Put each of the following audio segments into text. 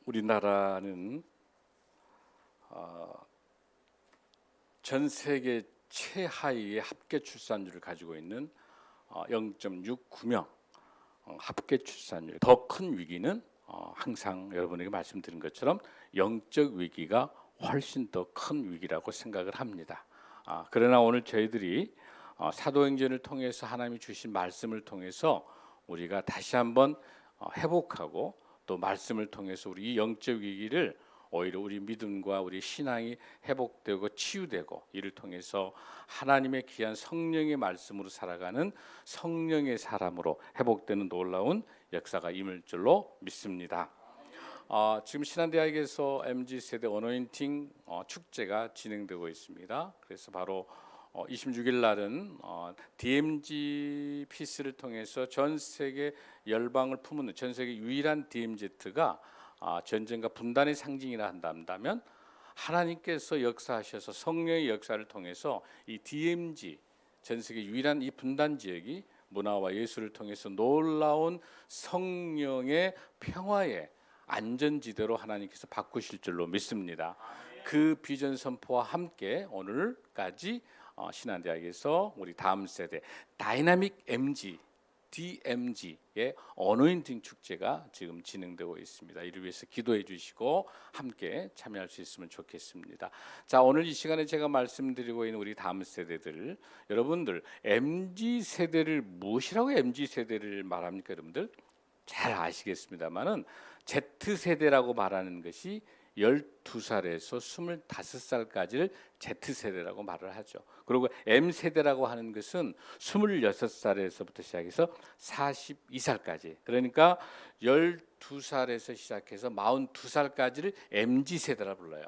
우리나라는 전 세계 최하위의 합계 출산율을 가지고 있는 0.69명 합계 출산율. 더 큰 위기는 항상 여러분에게 말씀드린 것처럼 영적 위기가 훨씬 더 큰 위기라고 생각을 합니다. 그러나 오늘 저희들이 사도행전을 통해서 하나님이 주신 말씀을 통해서 우리가 다시 한번 회복하고 또 말씀을 통해서 우리 이 영적 위기를 오히려 우리 믿음과 우리 신앙이 회복되고 치유되고 이를 통해서 하나님의 귀한 성령의 말씀으로 살아가는 성령의 사람으로 회복되는 놀라운 역사가 임할 줄로 믿습니다. 지금 신한대학에서 MZ세대 어노인팅 축제가 진행되고 있습니다. 그래서 바로 26일 날은 DMZ 피스를 통해서 전 세계 열방을 품은 전 세계 유일한 DMZ가 전쟁과 분단의 상징이라 한다면 하나님께서 역사하셔서 성령의 역사를 통해서 이 DMZ 전 세계 유일한 이 분단 지역이 문화와 예술을 통해서 놀라운 성령의 평화의 안전지대로 하나님께서 바꾸실 줄로 믿습니다. 그 비전 선포와 함께 오늘까지 신한대학에서 우리 다음 세대 다이나믹 MG DMZ의 어노인팅 축제가 지금 진행되고 있습니다. 이를 위해서 기도해 주시고 함께 참여할 수 있으면 좋겠습니다. 자, 오늘 이 시간에 제가 말씀드리고 있는 우리 다음 세대들, 여러분들 MZ 세대를 무엇이라고 MZ 세대를 말합니까? 여러분들 잘 아시겠습니다만은 Z 세대라고 말하는 것이 12살에서 25살까지를 Z세대라고 말을 하죠. 그리고 M세대라고 하는 것은 26살에서부터 시작해서 42살까지, 그러니까 12살에서 시작해서 42살까지를 MZ세대라 불러요.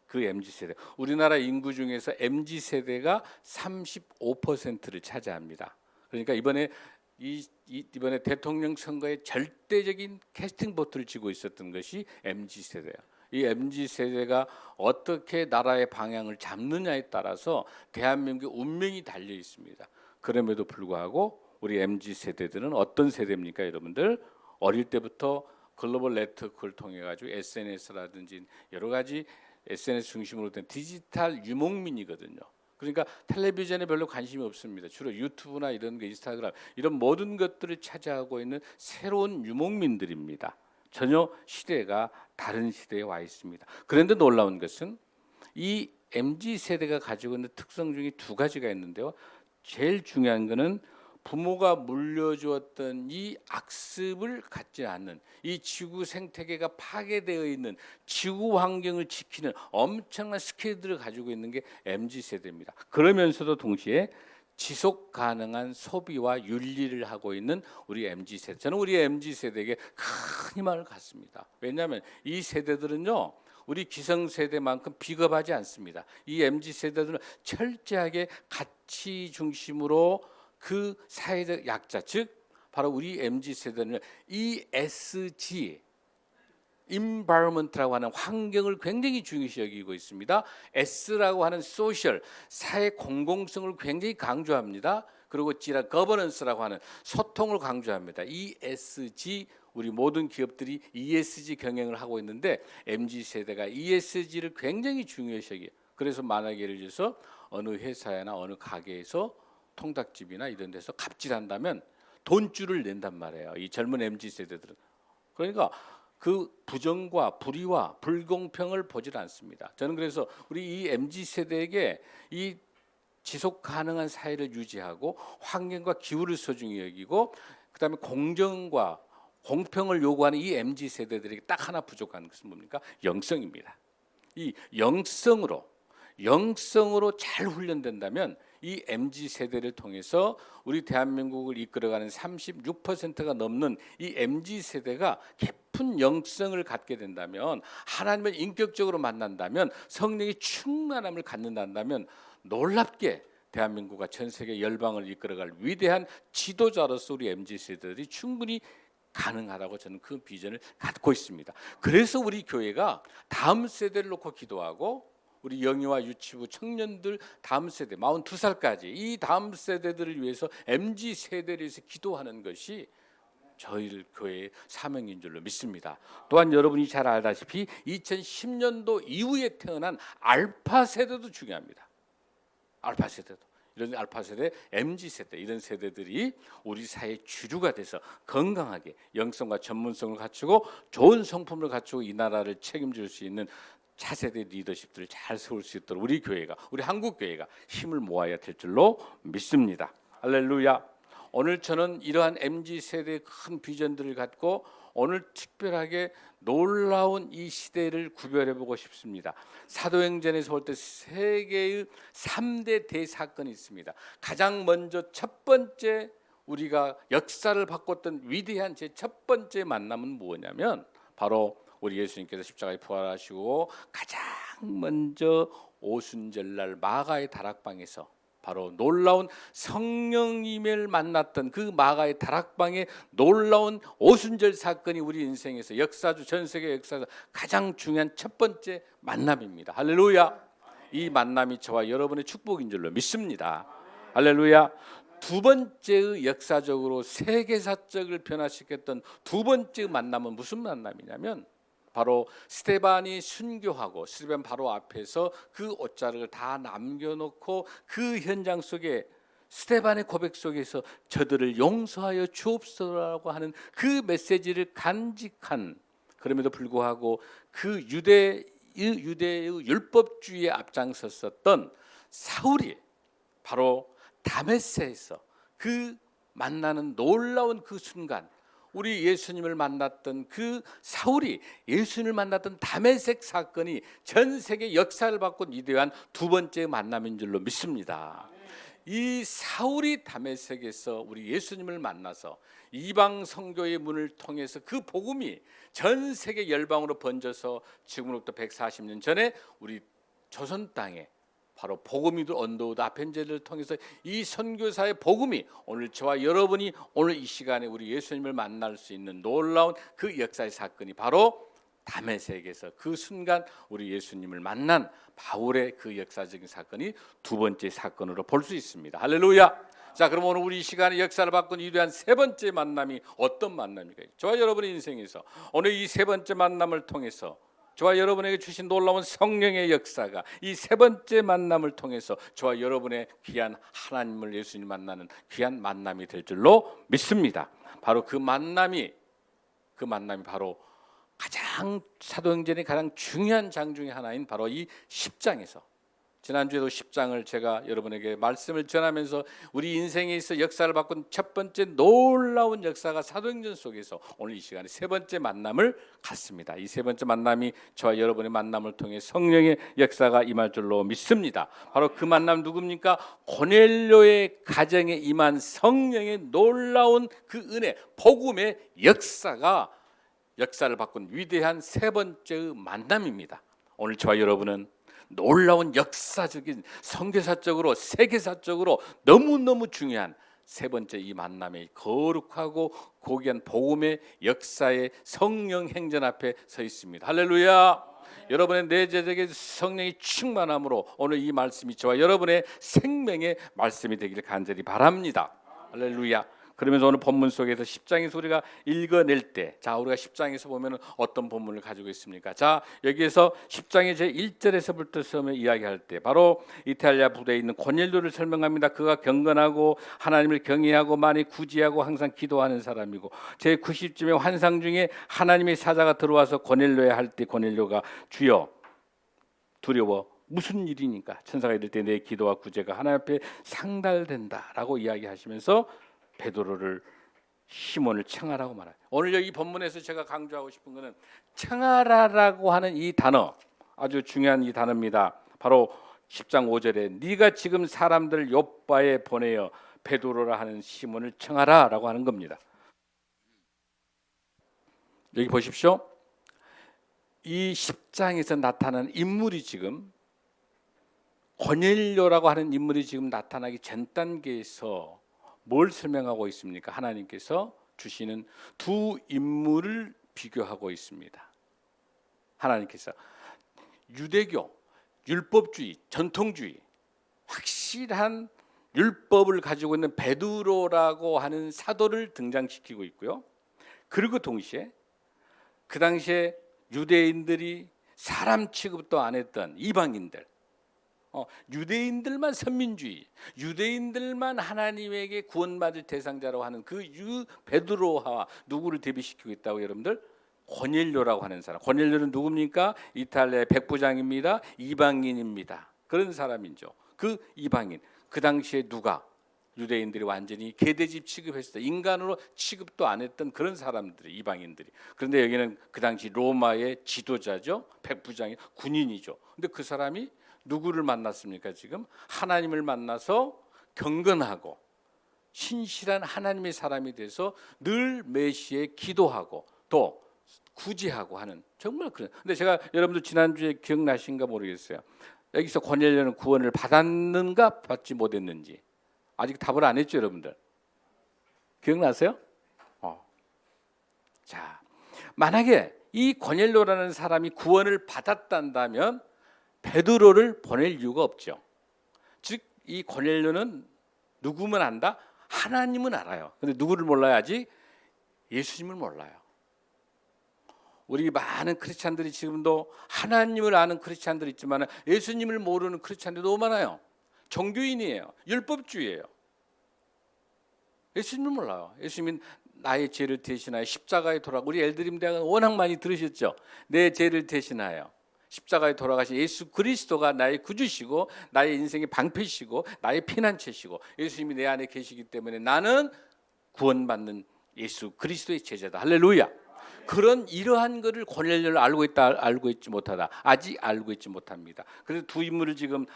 그 MZ세대, 우리나라 인구 중에서 MZ세대가 35%를 차지합니다. 그러니까 이번에 대통령 선거에 절대적인 캐스팅 보트를 쥐고 있었던 것이 MZ세대예요. 이 MZ세대가 어떻게 나라의 방향을 잡느냐에 따라서 대한민국의 운명이 달려 있습니다. 그럼에도 불구하고 우리 MZ세대들은 어떤 세대입니까? 여러분들 어릴 때부터 글로벌 네트워크를 통해 가지고 SNS라든지 여러 가지 SNS 중심으로 된 디지털 유목민이거든요. 그러니까 텔레비전에 별로 관심이 없습니다. 주로 유튜브나 이런 게, 인스타그램 이런 모든 것들을 차지하고 있는 새로운 유목민들입니다. 전혀 시대가 다른 시대에 와 있습니다. 그런데 놀라운 것은 이 MZ세대가 가지고 있는 특성 중에 두 가지가 있는데요. 제일 중요한 것은 부모가 물려주었던 이 악습을 갖지 않는, 이 지구 생태계가 파괴되어 있는 지구 환경을 지키는 엄청난 스케일들을 가지고 있는 게 MZ세대입니다. 그러면서도 동시에 지속 가능한 소비와 윤리를 하고 있는 우리 MZ세대. 저는 우리 MZ세대에게 큰 희망을 갖습니다. 왜냐하면 이 세대들은요, 우리 기성세대만큼 비겁하지 않습니다. 이 MZ세대들은 철저하게 가치 중심으로 그 사회적 약자, 즉 바로 우리 MZ세대는 ESG environment라고 하는 환경을 굉장히 중요시 여기고 있습니다. S라고 하는 소셜, 사회 공공성을 굉장히 강조합니다. 그리고 G라 거버넌스라고 하는 소통을 강조합니다. ESG, 우리 모든 기업들이 ESG 경영을 하고 있는데 MZ세대가 ESG를 굉장히 중요시 여겨요. 그래서 만약에 예를 들어서 어느 회사나 어느 가게에서 통닭집이나 이런 데서 갑질한다면 돈줄을 낸단 말이에요. 이 젊은 MZ세대들은. 그러니까 그 부정과 불의와 불공평을 보질 않습니다. 저는 그래서 우리 이 MZ세대에게 이 지속 가능한 사회를 유지하고 환경과 기후를 소중히 여기고 그다음에 공정과 공평을 요구하는 이 MZ세대들에게 딱 하나 부족한 것은 뭡니까? 영성입니다. 이 영성으로 잘 훈련된다면 이 MZ세대를 통해서 우리 대한민국을 이끌어가는 36%가 넘는 이 MZ세대가 깊은 영성을 갖게 된다면, 하나님을 인격적으로 만난다면, 성령의 충만함을 갖는다면 놀랍게 대한민국과 전 세계 열방을 이끌어갈 위대한 지도자로서 우리 MZ세대들이 충분히 가능하다고 저는 그 비전을 갖고 있습니다. 그래서 우리 교회가 다음 세대를 놓고 기도하고 우리 영유아 유치부 청년들 다음 세대 42살까지 이 다음 세대들을 위해서 MZ세대를 위해서 기도하는 것이 저희 교회의 사명인 줄로 믿습니다. 또한 여러분이 잘 알다시피 2010년도 이후에 태어난 알파 세대도 중요합니다. 알파 세대도. 이런 알파 세대, MZ 세대 이런 세대들이 우리 사회의 주류가 돼서 건강하게 영성과 전문성을 갖추고 좋은 성품을 갖추고 이 나라를 책임질 수 있는 차세대 리더십들을 잘 세울 수 있도록 우리 교회가, 우리 한국 교회가 힘을 모아야 될 줄로 믿습니다. 할렐루야. 오늘 저는 이러한 MZ 세대의 큰 비전들을 갖고 오늘 특별하게 놀라운 이 시대를 구별해 보고 싶습니다. 사도행전에서 볼 때 세계의 3대 대사건이 있습니다. 가장 먼저 첫 번째 우리가 역사를 바꿨던 위대한 제 첫 번째 만남은 뭐냐면 바로 우리 예수님께서 십자가에 부활하시고 가장 먼저 오순절날 마가의 다락방에서 바로 놀라운 성령님을 만났던 그 마가의 다락방의 놀라운 오순절 사건이 우리 인생에서 역사주 전 세계 역사에서 가장 중요한 첫 번째 만남입니다. 할렐루야. 이 만남이 저와 여러분의 축복인 줄로 믿습니다. 할렐루야. 두 번째의 역사적으로 세계사적을 변화시켰던 두 번째 만남은 무슨 만남이냐면 바로 스데반이 순교하고 스데반 바로 앞에서 그 옷자락을 다 남겨놓고 그 현장 속에 스데반의 고백 속에서 저들을 용서하여 주옵소서라고 하는 그 메시지를 간직한, 그럼에도 불구하고 그 유대의 율법주의에 앞장섰었던 사울이 바로 다메섹에서 그 만나는 놀라운 그 순간, 우리 예수님을 만났던 그 사울이 예수님을 만났던 다메섹 사건이 전 세계 역사를 바꾼 위대한 두 번째 만남인 줄로 믿습니다. 이 사울이 다메섹에서 우리 예수님을 만나서 이방 선교의 문을 통해서 그 복음이 전 세계 열방으로 번져서 지금으로부터 140년 전에 우리 조선 땅에 바로 복음이도 언더우드 아펜젤을 통해서 이 선교사의 복음이 오늘 저와 여러분이 오늘 이 시간에 우리 예수님을 만날 수 있는 놀라운 그 역사의 사건이 바로 다메섹에서 그 순간 우리 예수님을 만난 바울의 그 역사적인 사건이 두 번째 사건으로 볼 수 있습니다. 할렐루야. 자, 그럼 오늘 우리 이 시간에 역사를 바꾼 위대한 세 번째 만남이 어떤 만남입니까? 저와 여러분의 인생에서 오늘 이 세 번째 만남을 통해서 저와 여러분에게 주신 놀라운 성령의 역사가 이 세 번째 만남을 통해서 저와 여러분의 귀한 하나님을 예수님 만나는 귀한 만남이 될 줄로 믿습니다. 바로 그 만남이 바로 가장 사도행전의 가장 중요한 장 중에 하나인 바로 이 10장에서, 지난주에도 10장을 제가 여러분에게 말씀을 전하면서 우리 인생에 있어 역사를 바꾼 첫 번째 놀라운 역사가 사도행전 속에서 오늘 이 시간에 세 번째 만남을 갖습니다. 이 세 번째 만남이 저와 여러분의 만남을 통해 성령의 역사가 임할 줄로 믿습니다. 바로 그 만남 누굽니까? 고넬료의 가정에 임한 성령의 놀라운 그 은혜, 복음의 역사가 역사를 바꾼 위대한 세 번째의 만남입니다. 오늘 저와 여러분은 놀라운 역사적인 선교사적으로 세계사적으로 너무너무 중요한 세 번째 이 만남의 거룩하고 고귀한 복음의 역사의 성령 행전 앞에 서 있습니다. 할렐루야. 여러분의 내재적인 성령이 충만함으로 오늘 이 말씀이 저와 여러분의 생명의 말씀이 되기를 간절히 바랍니다. 할렐루야. 그러면서 오늘 본문 속에서 10장에서 우리가 읽어낼 때, 자, 우리가 10장에서 보면 어떤 본문을 가지고 있습니까? 자, 여기에서 10장의 제 1절에서부터 이야기할 때 바로 이탈리아 부대에 있는 고넬료를 설명합니다. 그가 경건하고 하나님을 경외하고 많이 구제하고 항상 기도하는 사람이고, 제 90쯤의 환상 중에 하나님의 사자가 들어와서 고넬료에 할 때 고넬료가 주여 두려워 무슨 일이니까 천사가 이럴 때 내 기도와 구제가 하나님 앞에 상달된다라고 이야기하시면서 베드로를 시몬을 청하라고 말해요. 오늘 여기 본문에서 제가 강조하고 싶은 것은 청하라라고 하는 이 단어, 아주 중요한 이 단어입니다. 바로 10장 5절에 네가 지금 사람들 욥바에 보내어 베드로라 하는 시몬을 청하라라고 하는 겁니다. 여기 보십시오. 이 10장에서 나타나는 인물이 지금 고넬료라고 하는 인물이 지금 나타나기 전 단계에서 뭘 설명하고 있습니까? 하나님께서 주시는 두 인물을 비교하고 있습니다. 하나님께서 유대교, 율법주의, 전통주의, 확실한 율법을 가지고 있는 베드로라고 하는 사도를 등장시키고 있고요. 그리고 동시에 그 당시에 유대인들이 사람 취급도 안 했던 이방인들, 유대인들만 선민주의, 유대인들만 하나님에게 구원받을 대상자라고 하는 그 베드로와 누구를 대비시키고 있다고 여러분들? 고넬료라고 하는 사람. 고넬료는 누굽니까? 이탈리아의 백부장입니다. 이방인입니다. 그런 사람이죠. 그 이방인, 그 당시에 누가 유대인들이 완전히 개돼지 취급했어요. 인간으로 취급도 안 했던 그런 사람들이, 이방인들이. 그런데 여기는 그 당시 로마의 지도자죠. 백부장이 군인이죠. 근데 그 사람이 누구를 만났습니까? 지금 하나님을 만나서 경건하고 신실한 하나님의 사람이 돼서 늘 매시에 기도하고 또 구제하고 하는, 정말 그런. 근데 제가 여러분들 지난주에 기억나신가 모르겠어요. 여기서 고넬료는 구원을 받았는가 받지 못했는지 아직 답을 안 했죠, 여러분들. 기억나세요? 자, 만약에 이 고넬료라는 사람이 구원을 받았단다면 베드로를 보낼 이유가 없죠. 즉 이 고넬료는 누구만 안다? 하나님은 알아요. 근데 누구를 몰라야지? 예수님을 몰라요. 우리 많은 크리스찬들이 지금도 하나님을 아는 크리스찬들이 있지만 예수님을 모르는 크리스찬들이 너무 많아요. 종교인이에요. 율법주의예요. 예수님을 몰라요. 예수님은 나의 죄를 대신하여 십자가에 돌아가. 우리 엘드림 대학은 워낙 많이 들으셨죠. 내 죄를 대신하여 십자가에 돌아가신 예수 그리스도가 나의 구주시고 나의 인생의 방패시고 나의 피난처시고 예수님이 내 안에 계시기 때문에 나는 구원받는 예수 그리스도의 제자다. 할렐루야. 그런 이러한 것을 고넬료를 알고 있다, 알고 있지 못하다. 아직 알고 있지 못합니다. 그래서 두 인물을 지금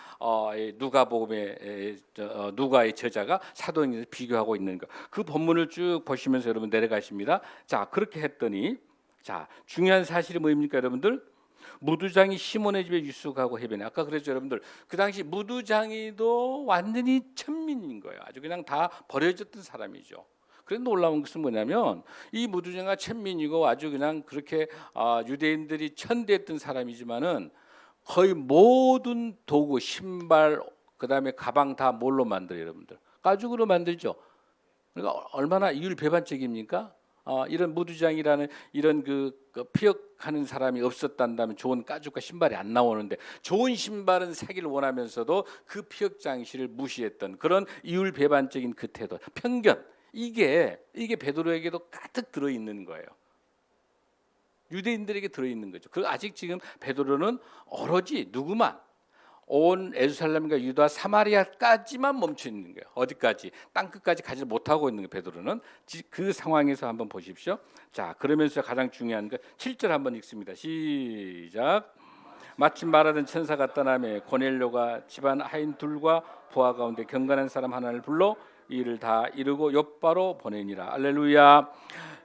누가복음의 누가의 저자가 사도행전에서 비교하고 있는 것. 그 본문을 쭉 보시면서 여러분 내려가십니다. 자, 그렇게 했더니 자, 중요한 사실이 뭐입니까, 여러분들? 무두장이 시몬의 집에 유숙하고 해변에. 아까 그랬죠, 여러분들. 그 당시 무두장이도 완전히 천민인 거예요. 아주 그냥 다 버려졌던 사람이죠. 그런데 놀라운 것은 뭐냐면 이 무두장이가 천민이고 아주 그냥 그렇게 유대인들이 천대했던 사람이지만은 거의 모든 도구, 신발, 그다음에 가방 다 뭘로 만들어요, 여러분들? 가죽으로 만들죠. 그러니까 얼마나 이율배반적입니까? 이런 무두장이라는 이런 그 피역하는 사람이 없었단다면 좋은 가죽과 신발이 안 나오는데 좋은 신발은 사기를 원하면서도 그 피역 장시를 무시했던 그런 이율배반적인 그 태도, 편견. 이게 베드로에게도 가득 들어 있는 거예요. 유대인들에게 들어 있는 거죠. 그 아직 지금 베드로는 오로지 누구만 온 예루살렘과 유다 사마리아까지만 멈춰 있는 거예요. 어디까지? 땅 끝까지 가지 못하고 있는 거예요. 베드로는 그 상황에서 한번 보십시오. 자, 그러면서 가장 중요한 거 7절 한번 읽습니다. 시작. 마침 말하던 천사가 떠나매 고넬료가 집안 하인 둘과 부하 가운데 경건한 사람 하나를 불러 이 일을 다 이루고 욥바로 보내니라. 할렐루야.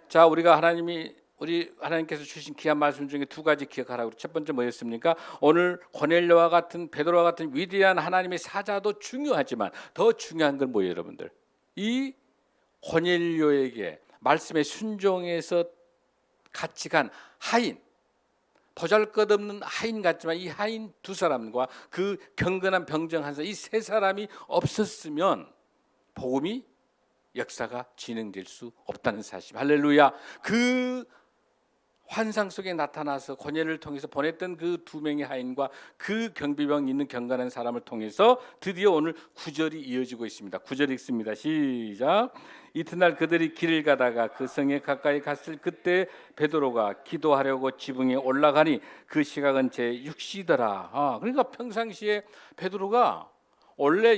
자, 우리 하나님께서 주신 귀한 말씀 중에 두 가지 기억하라고. 첫 번째 뭐였습니까? 오늘 고넬료와 같은 베드로와 같은 위대한 하나님의 사자도 중요하지만 더 중요한 건 뭐예요, 여러분들? 이 고넬료에게 말씀에 순종해서 같이 간 하인, 보잘것없는 하인 같지만 이 하인 두 사람과 그 경건한 병정한 사람, 이 세 사람이 없었으면 복음이 역사가 진행될 수 없다는 사실. 할렐루야. 그 환상 속에 나타나서 고넬을 통해서 보냈던 그 두 명의 하인과 그 경비병 있는 경건한 사람을 통해서 드디어 오늘 9절이 이어지고 있습니다. 9절 읽습니다. 시작. 이튿날 그들이 길을 가다가 그 성에 가까이 갔을 그때 베드로가 기도하려고 지붕에 올라가니 그 시각은 제6시더라. 그러니까 평상시에 베드로가 원래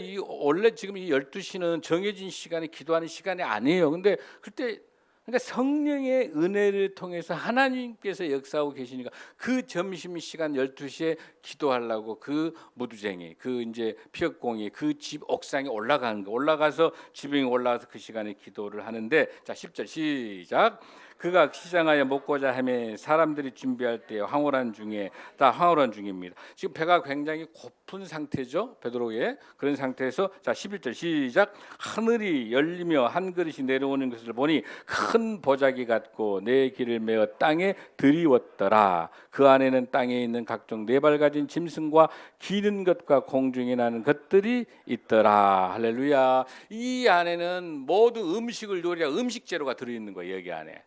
지금 이 12시는 정해진 시간에 기도하는 시간이 아니에요. 근데 그때 그러니까 성령의 은혜를 통해서 하나님께서 역사하고 계시니까 그 점심 시간 12시에 기도하려고 그 무두쟁이, 그 이제 피역공이 그 집 옥상에 올라가는 거. 올라가서 지붕에 올라가서 그 시간에 기도를 하는데 자, 10절 시작. 그가 시장하여 먹고자 하며 사람들이 준비할 때 황홀한 중입니다. 지금 배가 굉장히 고픈 상태죠, 베드로의. 그런 상태에서 자, 11절 시작. 하늘이 열리며 한 그릇이 내려오는 것을 보니 큰 보자기 같고 네 길을 메어 땅에 들이웠더라. 그 안에는 땅에 있는 각종 네 발 가진 짐승과 기는 것과 공중에 나는 것들이 있더라. 할렐루야. 이 안에는 모두 음식을 요리한 음식 재료가 들어있는 거예요, 여기 안에.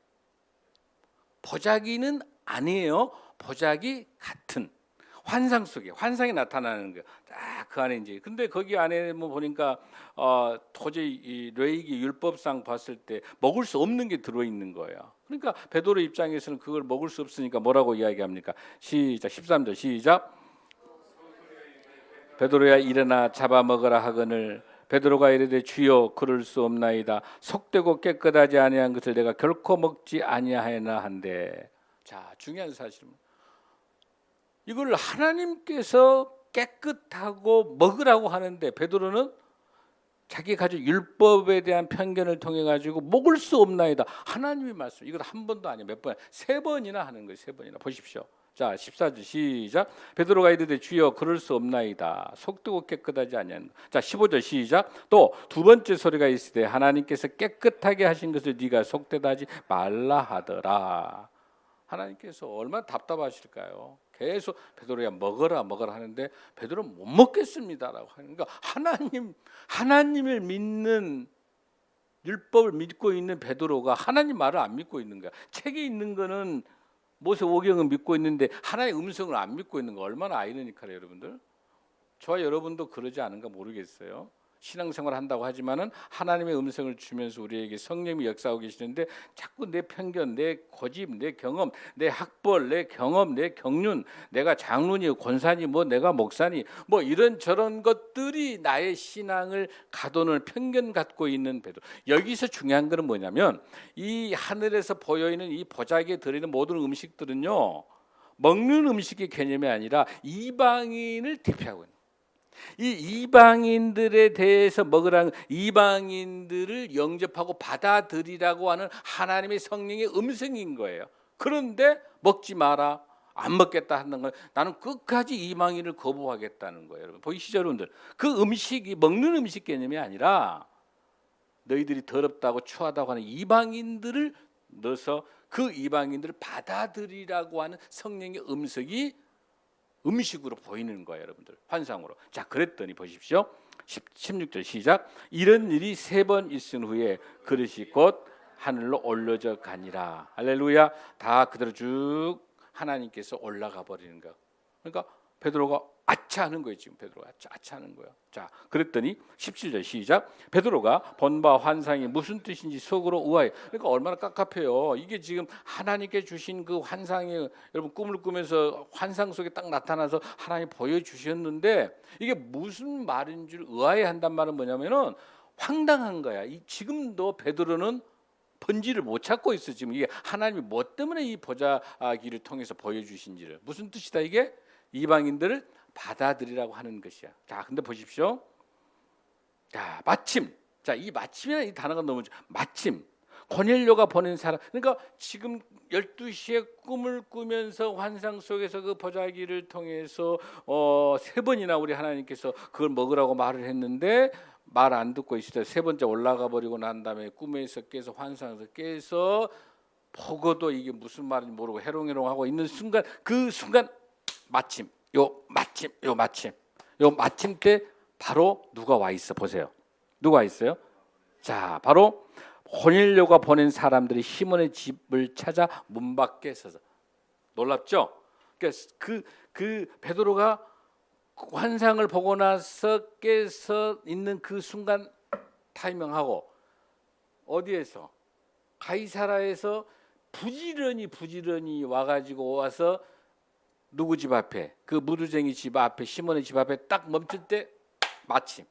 보자기는 아니에요. 보자기 같은 환상 속에 환상이 나타나는 거예요. 딱 그 안에 이제 근데 거기 안에 뭐 보니까 도저히 이 레위기 율법상 봤을 때 먹을 수 없는 게 들어 있는 거예요. 그러니까 베드로 입장에서는 그걸 먹을 수 없으니까 뭐라고 이야기합니까? 시작 13절 시작. 베드로야 일어나 잡아먹으라 하거늘 베드로가 이르되 주여 그럴 수 없나이다. 속되고 깨끗하지 아니한 것을 내가 결코 먹지 아니하였나 한데. 자, 중요한 사실은 이걸 하나님께서 깨끗하고 먹으라고 하는데 베드로는 자기 가진 율법에 대한 편견을 통해 가지고 먹을 수 없나이다. 하나님의 말씀. 이걸 한 번도 아니에요. 몇 번? 세 번이나 하는 거예요. 세 번이나. 보십시오. 자, 14절 시작. 베드로가 이르되 주여 그럴 수 없나이다. 속되고 깨끗하지 아니한. 자, 15절 시작. 또 두 번째 소리가 있으되 하나님께서 깨끗하게 하신 것을 네가 속되다 하지 말라 하더라. 하나님께서 얼마나 답답하실까요? 계속 베드로야 먹어라 하는데 베드로는 못 먹겠습니다라고 하니까 하나님을 믿는 율법을 믿고 있는 베드로가 하나님 말을 안 믿고 있는 거야. 책에 있는 거는 모세오경은 믿고 있는데 하나님의 음성을 안 믿고 있는 거 얼마나 아이러니컬해요, 여러분들. 저와 여러분도 그러지 않은가 모르겠어요. 신앙생활 한다고 하지만은 하나님의 음성을 주면서 우리에게 성령이 역사하고 계시는데 자꾸 내 편견, 내 고집, 내 경험, 내 학벌, 내 경험, 내 경륜, 내가 장로니 권사니 뭐 내가 목사니 뭐 이런 저런 것들이 나의 신앙을 가둬놓은 편견 갖고 있는 베드로. 여기서 중요한 것은 뭐냐면 이 하늘에서 보여있는 이 보자기에 들어있는 모든 음식들은요 먹는 음식의 개념이 아니라 이방인을 대표하고 있는 이 이방인들에 대해서 먹으라는 이방인들을 영접하고 받아들이라고 하는 하나님의 성령의 음성인 거예요. 그런데 먹지 마라, 안 먹겠다 하는 건 나는 끝까지 이방인을 거부하겠다는 거예요. 여러분 보이시죠, 여러분들? 그 음식이 먹는 음식 개념이 아니라 너희들이 더럽다고 추하다고 하는 이방인들을 넣어서 그 이방인들을 받아들이라고 하는 성령의 음식으로 보이는 거예요, 여러분들. 환상으로. 자, 그랬더니 보십시오. 16절 시작. 이런 일이 세 번 있은 후에 그릇이 곧 하늘로 올려져 가니라. 할렐루야. 다 그대로 쭉 하나님께서 올라가 버리는 거. 그러니까 베드로가 아차 하는 거예요. 지금 베드로가 아차 하는 거예요. 자, 그랬더니 17절 시작. 베드로가 본 바 환상이 무슨 뜻인지 속으로 의아해. 그러니까 얼마나 깝깝해요. 이게 지금 하나님께 주신 그 환상이 여러분 꿈을 꾸면서 환상 속에 딱 나타나서 하나님 보여주셨는데 이게 무슨 말인 줄 의아해 한단 말은 뭐냐면은 황당한 거야. 지금도 베드로는 본질을 못 찾고 있어. 지금 이게 하나님이 뭐 때문에 이 보자기를 통해서 보여주신지를. 무슨 뜻이다 이게? 이방인들을 받아들이라고 하는 것이야. 자, 근데 보십시오. 자, 마침. 자, 이 마침이라는 이 단어가 너무 마침. 고넬료가 보낸 사람. 그러니까 지금 12시에 꿈을 꾸면서 환상 속에서 그 보자기를 통해서 세 번이나 우리 하나님께서 그걸 먹으라고 말을 했는데 말 안 듣고 있을 때 세 번째 올라가 버리고 난 다음에 꿈에서 깨서 환상에서 깨서 보고도 이게 무슨 말인지 모르고 해롱해롱하고 있는 순간 그 순간 마침 때 바로 누가 와 있어 보세요. 누가 와 있어요? 자, 바로 고넬료가 보낸 사람들이 시몬의 집을 찾아 문 밖에 서서 놀랍죠? 그러니까 그 베드로가 환상을 보고 나서 깨서 있는 그 순간 타이밍하고 어디에서 가이사라에서 부지런히 와가지고 와서 누구 집 앞에 그 무두쟁이 집 앞에 시몬의 집 앞에 딱 멈출 때 마침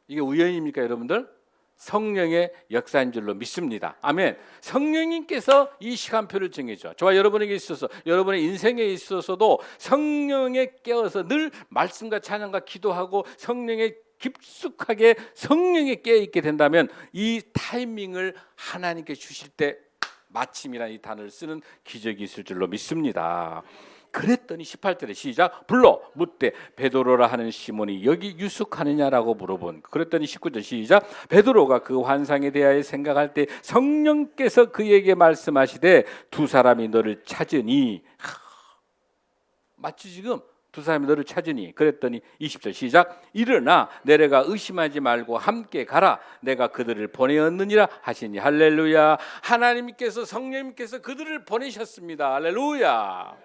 이게 우연입니까 여러분들? 성령의 역사인 줄로 믿습니다. 아멘. 성령님께서 이 시간표를 정해줘. 저와 여러분에게 있어서 여러분의 인생에 있어서도 성령에 깨어서 늘 말씀과 찬양과 기도하고 성령에 깊숙하게 성령에 깨어있게 된다면 이 타이밍을 하나님께 주실 때 마침이라는 이 단어를 쓰는 기적이 있을 줄로 믿습니다. 그랬더니 18절에 시작. 불러 묻되 베드로라 하는 시몬이 여기 유숙하느냐라고 물어본. 그랬더니 19절 시작. 베드로가 그 환상에 대하여 생각할 때 성령께서 그에게 말씀하시되 두 사람이 너를 찾으니. 마치 지금 두 사람이 너를 찾으니 그랬더니 20절 시작. 일어나 내려가 의심하지 말고 함께 가라. 내가 그들을 보내었느니라 하시니. 할렐루야. 하나님께서 성령님께서 그들을 보내셨습니다. 할렐루야.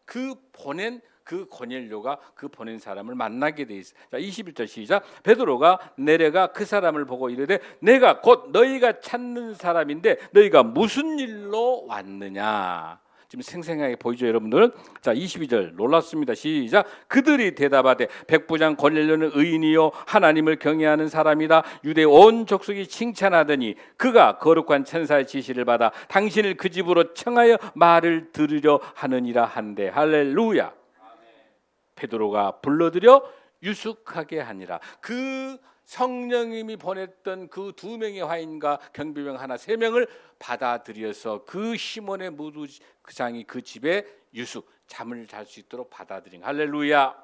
그 보낸 그 고넬료가 그 보낸 사람을 만나게 돼 있어요. 자, 21절 시작. 베드로가 내려가 그 사람을 보고 이르되 내가 곧 너희가 찾는 사람인데 너희가 무슨 일로 왔느냐. 지금 생생하게 보이죠, 여러분들? 자, 22절 놀랍습니다. 시작. 그들이 대답하되 백부장 고넬료는 의인이요 하나님을 경외하는 사람이다. 유대 온 족속이 칭찬하더니 그가 거룩한 천사의 지시를 받아 당신을 그 집으로 청하여 말을 들으려 하느니라 한대. 할렐루야. 베드로가 불러들여 유숙하게 하니라. 그 성령님이 보냈던 그 두 명의 화인과 경비병 하나 세 명을 받아들여서 그 시몬의 무두장이 그 집에 유숙 잠을 잘 수 있도록 받아들인. 할렐루야.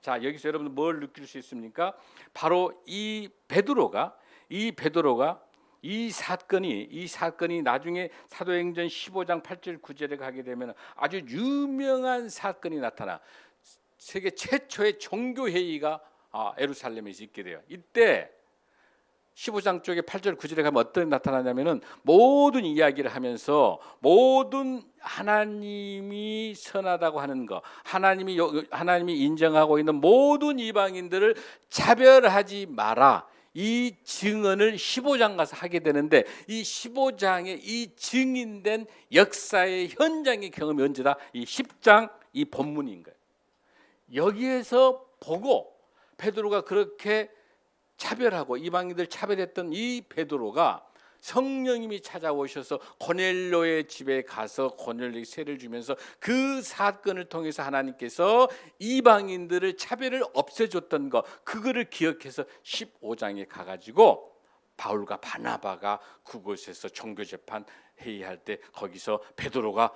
자, 여기서 여러분 뭘 느낄 수 있습니까? 바로 이 베드로가 이 사건이 나중에 사도행전 15장 8절 9절에 가게 되면 아주 유명한 사건이 나타나 세계 최초의 종교회의가 예루살렘에서 있게 돼요. 이때 15장 쪽에 8절 9절에 가면 어떤 나타나냐면은 모든 이야기를 하면서 모든 하나님이 선하다고 하는 거, 하나님이 인정하고 있는 모든 이방인들을 차별하지 마라. 이 증언을 15장 가서 하게 되는데 이 15장의 이 증인된 역사의 현장의 경험이 언제다? 이 10장 이 본문인 거예요. 여기에서 보고 베드로가 그렇게 차별하고 이방인들 차별했던 이 베드로가 성령님이 찾아오셔서 고넬료의 집에 가서 고넬료에게 세를 주면서 그 사건을 통해서 하나님께서 이방인들을 차별을 없애줬던 것, 그거를 기억해서 15장에 가가지고 바울과 바나바가 그곳에서 종교재판 회의할 때 거기서 베드로가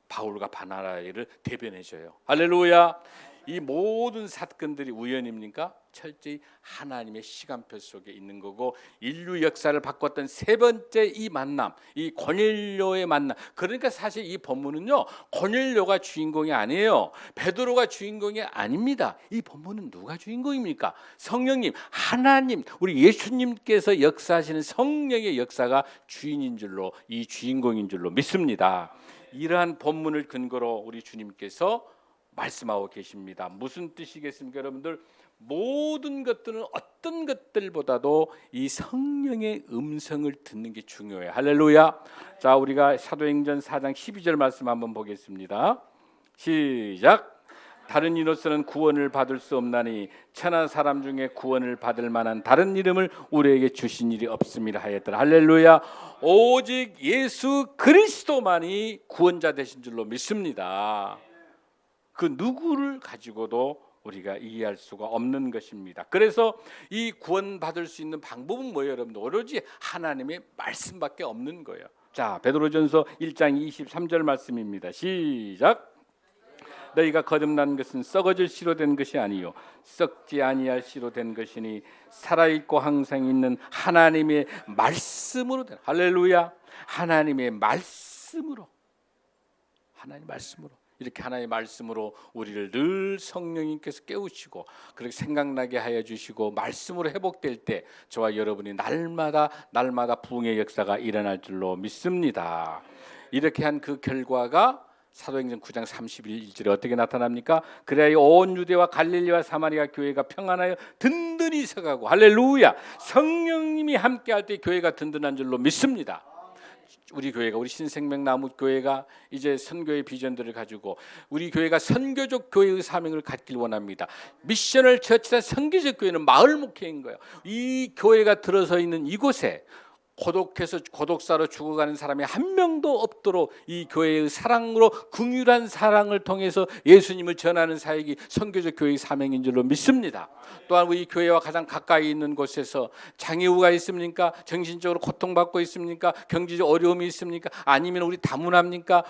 바울과 바나바를 대변해줘요. 할렐루야. 이 모든 사건들이 우연입니까? 철저히 하나님의 시간표 속에 있는 거고, 인류 역사를 바꿨던 세 번째 이 만남, 이 고넬료의 만남. 그러니까 사실 이 본문은요, 고넬료가 주인공이 아니에요. 베드로가 주인공이 아닙니다. 이 본문은 누가 주인공입니까? 성령님, 하나님, 우리 예수님께서 역사하시는 성령의 역사가 주인인 줄로, 이 주인공인 줄로 믿습니다. 이러한 본문을 근거로 우리 주님께서 말씀하고 계십니다. 무슨 뜻이겠습니까, 여러분들? 모든 것들은 어떤 것들보다도 이 성령의 음성을 듣는 게 중요해요. 할렐루야. 자, 우리가 사도행전 4장 12절 말씀 한번 보겠습니다. 시작. 다른 이로서는 구원을 받을 수 없나니 천하 사람 중에 구원을 받을 만한 다른 이름을 우리에게 주신 일이 없음이라 하였더라. 할렐루야. 오직 예수 그리스도만이 구원자 되신 줄로 믿습니다. 그 누구를 가지고도 우리가 이해할 수가 없는 것입니다. 그래서 이 구원받을 수 있는 방법은 뭐예요, 여러분들? 오로지 하나님의 말씀밖에 없는 거예요. 자, 베드로전서 1장 23절 말씀입니다. 시작. 너희가 거듭난 것은 썩어질 씨로 된 것이 아니요 썩지 아니할 씨로 된 것이니 살아있고 항상 있는 하나님의 말씀으로 된. 할렐루야. 하나님의 말씀으로, 하나님의 말씀으로, 이렇게 하나님의 말씀으로 우리를 늘 성령님께서 깨우치고 그렇게 생각나게 하여 주시고 말씀으로 회복될 때 저와 여러분이 날마다 부흥의 역사가 일어날 줄로 믿습니다. 이렇게 한 그 결과가 사도행전 9장 31절에 어떻게 나타납니까? 그래야 온 유대와 갈릴리와 사마리아 교회가 평안하여 든든히 서가고. 할렐루야. 성령님이 함께할 때 교회가 든든한 줄로 믿습니다. 우리 교회가, 우리 신생명나무 교회가 이제 선교의 비전들을 가지고 우리 교회가 선교적 교회의 사명을 갖길 원합니다. 미셔널 처치란 선교적 교회는 마을 목회인 거예요. 이 교회가 들어서 있는 이곳에 고독해서 고독사로 죽어가는 사람이 한 명도 없도록 이 교회의 사랑으로, 긍휼한 사랑을 통해서 예수님을 전하는 사역이 선교적 교회의 사명인 줄로 믿습니다. 또한 우리 교회와 가장 가까이 있는 곳에서 장애우가 있습니까? 정신적으로 고통받고 있습니까? 경제적 어려움이 있습니까? 아니면 우리 다문화입니까?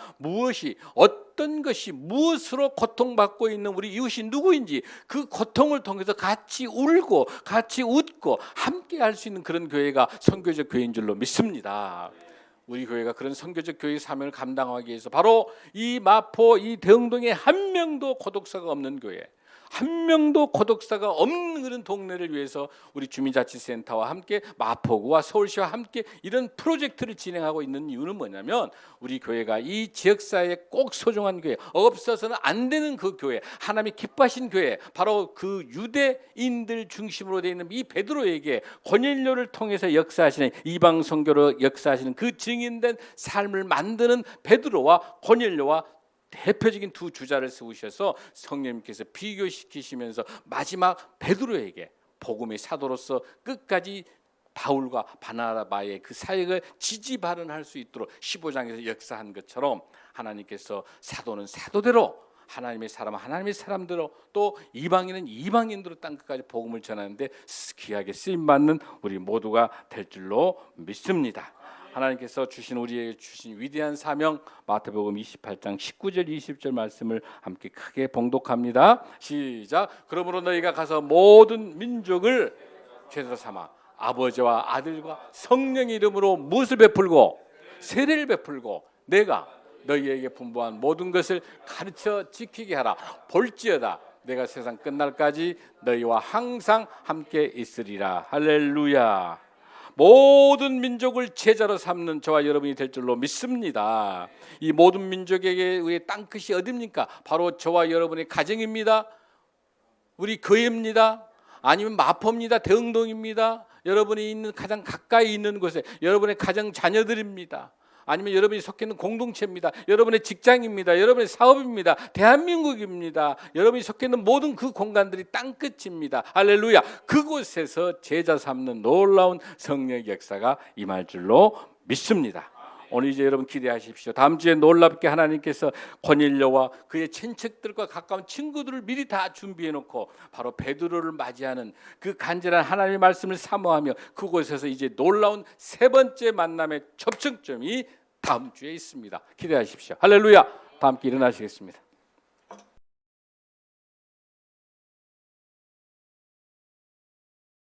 어떤 것이 무엇으로 고통받고 있는 우리 이웃이 누구인지 그 고통을 통해서 같이 울고 같이 웃고 함께 할 수 있는 그런 교회가 선교적 교회인 줄로 믿습니다. 우리 교회가 그런 선교적 교회 사명을 감당하기 위해서 바로 이 마포 이 대흥동에 한 명도 고독사가 없는 교회, 한 명도 고독사가 없는 그런 동네를 위해서 우리 주민자치센터와 함께 마포구와 서울시와 함께 이런 프로젝트를 진행하고 있는 이유는 뭐냐면 우리 교회가 이 지역사회에 꼭 소중한 교회, 없어서는 안 되는 그 교회, 하나님이 기뻐하신 교회, 바로 그 유대인들 중심으로 되어 있는 이 베드로에게 고넬료를 통해서 역사하시는 이방 선교로 역사하시는 그 증인된 삶을 만드는 베드로와 고넬료와 대표적인 두 주자를 세우셔서 성령님께서 비교시키시면서 마지막 베드로에게 복음의 사도로서 끝까지 바울과 바나바의 그 사역을 지지발언할 수 있도록 15장에서 역사한 것처럼 하나님께서 사도는 사도대로, 하나님의 사람은 하나님의 사람대로, 또 이방인은 이방인대로 땅끝까지 복음을 전하는데 귀하게 쓰임받는 우리 모두가 될 줄로 믿습니다. 하나님께서 주신 우리에게 주신 위대한 사명, 마태복음 28장 19절 20절 말씀을 함께 크게 봉독합니다. 시작. 그러므로 너희가 가서 모든 민족을 제자 삼아 아버지와 아들과 성령의 이름으로 무엇을 베풀고 세례를 베풀고 내가 너희에게 분부한 모든 것을 가르쳐 지키게 하라. 볼지어다 내가 세상 끝날까지 너희와 항상 함께 있으리라. 할렐루야. 모든 민족을 제자로 삼는 저와 여러분이 될 줄로 믿습니다. 이 모든 민족에게 우리의 땅끝이 어디입니까? 바로 저와 여러분의 가정입니다. 우리 교회입니다. 아니면 마포입니다. 대흥동입니다. 여러분이 있는 가장 가까이 있는 곳에 여러분의 가정 자녀들입니다. 아니면 여러분이 속해 있는 공동체입니다. 여러분의 직장입니다. 여러분의 사업입니다. 대한민국입니다. 여러분이 속해 있는 모든 그 공간들이 땅끝입니다. 할렐루야. 그곳에서 제자 삼는 놀라운 성령의 역사가 임할 줄로 믿습니다. 오늘 이제 여러분 기대하십시오. 다음 주에 놀랍게 하나님께서 고넬료와 그의 친척들과 가까운 친구들을 미리 다 준비해 놓고 바로 베드로를 맞이하는 그 간절한 하나님의 말씀을 사모하며 그곳에서 이제 놀라운 세 번째 만남의 접촉점이 다음 주에 있습니다. 기대하십시오. 할렐루야. 다 함께 일어나시겠습니다.